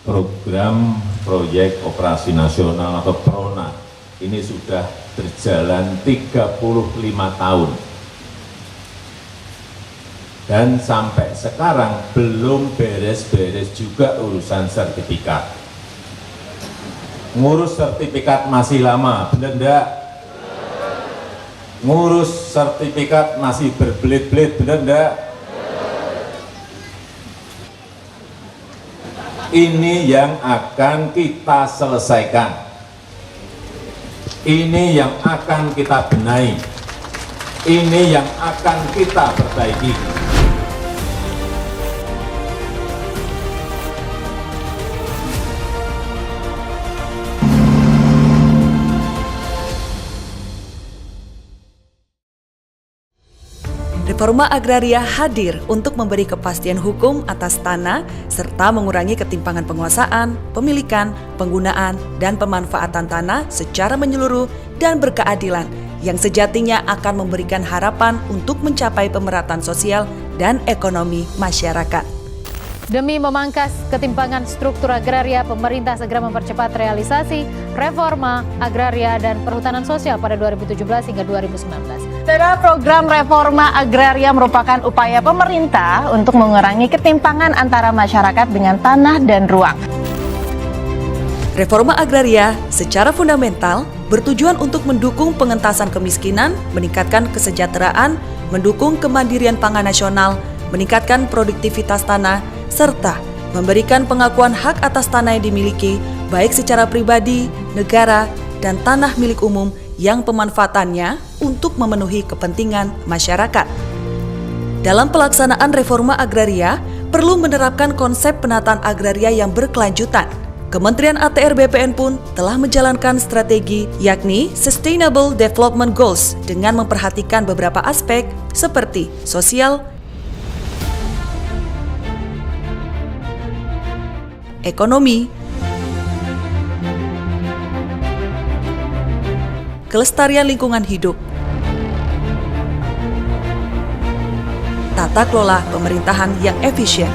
Program proyek operasi nasional atau PRONA ini sudah berjalan 35 tahun. Dan sampai sekarang belum beres-beres juga urusan sertifikat. Ngurus sertifikat masih lama, benar enggak? Ngurus sertifikat masih berbelit-belit, benar enggak? Ini yang akan kita selesaikan. Ini yang akan kita benahi. Ini yang akan kita perbaiki. Reforma agraria hadir untuk memberi kepastian hukum atas tanah serta mengurangi ketimpangan penguasaan, pemilikan, penggunaan, dan pemanfaatan tanah secara menyeluruh dan berkeadilan yang sejatinya akan memberikan harapan untuk mencapai pemerataan sosial dan ekonomi masyarakat. Demi memangkas ketimpangan struktur agraria, pemerintah segera mempercepat realisasi reforma agraria dan perhutanan sosial pada 2017 hingga 2019. Saudara, program reforma agraria merupakan upaya pemerintah untuk mengurangi ketimpangan antara masyarakat dengan tanah dan ruang. Reforma agraria secara fundamental bertujuan untuk mendukung pengentasan kemiskinan, meningkatkan kesejahteraan, mendukung kemandirian pangan nasional, meningkatkan produktivitas tanah, serta memberikan pengakuan hak atas tanah yang dimiliki baik secara pribadi, negara, dan tanah milik umum yang pemanfaatannya untuk memenuhi kepentingan masyarakat. Dalam pelaksanaan reforma agraria, perlu menerapkan konsep penataan agraria yang berkelanjutan. Kementerian ATR BPN pun telah menjalankan strategi yakni Sustainable Development Goals dengan memperhatikan beberapa aspek seperti sosial, ekonomi, kelestarian lingkungan hidup, tata kelola pemerintahan yang efisien.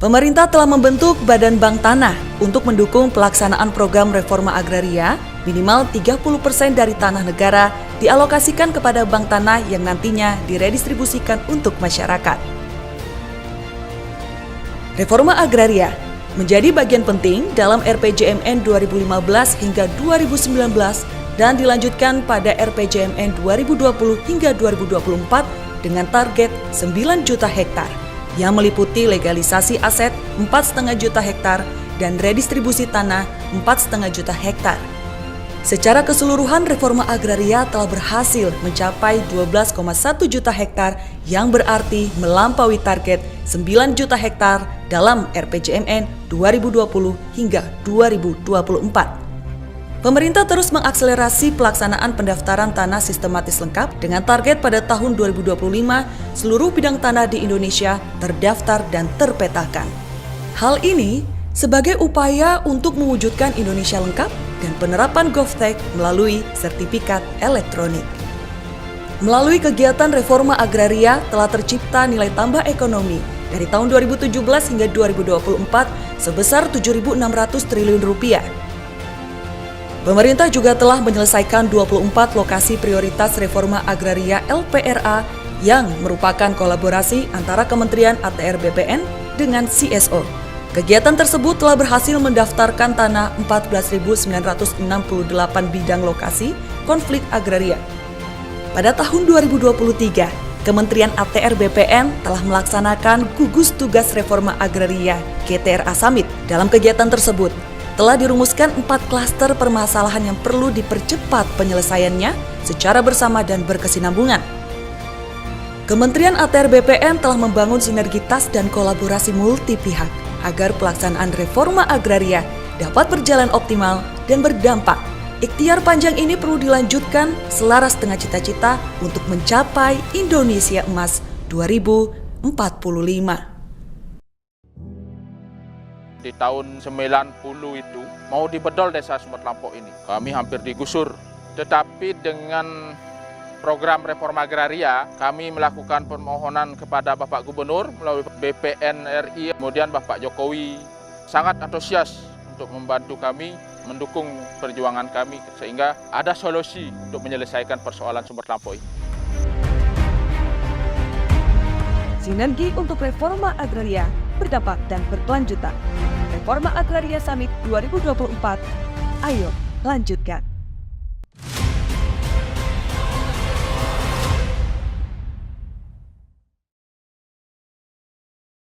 Pemerintah telah membentuk Badan Bank Tanah untuk mendukung pelaksanaan program reforma agraria. Minimal 30% dari tanah negara dialokasikan kepada bank tanah yang nantinya diredistribusikan untuk masyarakat. Reforma agraria menjadi bagian penting dalam RPJMN 2015 hingga 2019 dan dilanjutkan pada RPJMN 2020 hingga 2024 dengan target 9 juta hektar yang meliputi legalisasi aset 4,5 juta hektar dan redistribusi tanah 4,5 juta hektar. Secara keseluruhan reforma agraria telah berhasil mencapai 12,1 juta hektar yang berarti melampaui target 9 juta hektar dalam RPJMN 2020 hingga 2024. Pemerintah terus mengakselerasi pelaksanaan pendaftaran tanah sistematis lengkap dengan target pada tahun 2025 seluruh bidang tanah di Indonesia terdaftar dan terpetakan. Hal ini sebagai upaya untuk mewujudkan Indonesia lengkap dan penerapan GovTech melalui sertifikat elektronik. Melalui kegiatan reforma agraria telah tercipta nilai tambah ekonomi dari tahun 2017 hingga 2024 sebesar 7.600 triliun rupiah. Pemerintah juga telah menyelesaikan 24 lokasi prioritas reforma agraria LPRA yang merupakan kolaborasi antara Kementerian ATR BPN dengan CSO. Kegiatan tersebut telah berhasil mendaftarkan tanah 14.968 bidang lokasi konflik agraria. Pada tahun 2023, Kementerian ATR BPN telah melaksanakan gugus tugas reforma agraria GTRA Summit. Dalam kegiatan tersebut, telah dirumuskan 4 klaster permasalahan yang perlu dipercepat penyelesaiannya secara bersama dan berkesinambungan. Kementerian ATR BPN telah membangun sinergitas dan kolaborasi multi pihak agar pelaksanaan reforma agraria dapat berjalan optimal dan berdampak. Ikhtiar panjang ini perlu dilanjutkan selaras dengan cita-cita untuk mencapai Indonesia Emas 2045. Di tahun 90 itu mau dibedol desa Sumber Lampok ini. Kami hampir digusur. Tetapi dengan program reforma agraria, kami melakukan permohonan kepada Bapak Gubernur melalui BPN RI, kemudian Bapak Jokowi sangat antusias untuk membantu kami, mendukung perjuangan kami sehingga ada solusi untuk menyelesaikan persoalan sumber lampau ini. Sinergi untuk reforma agraria berdampak dan berkelanjutan. Reforma Agraria Summit 2024, ayo lanjutkan.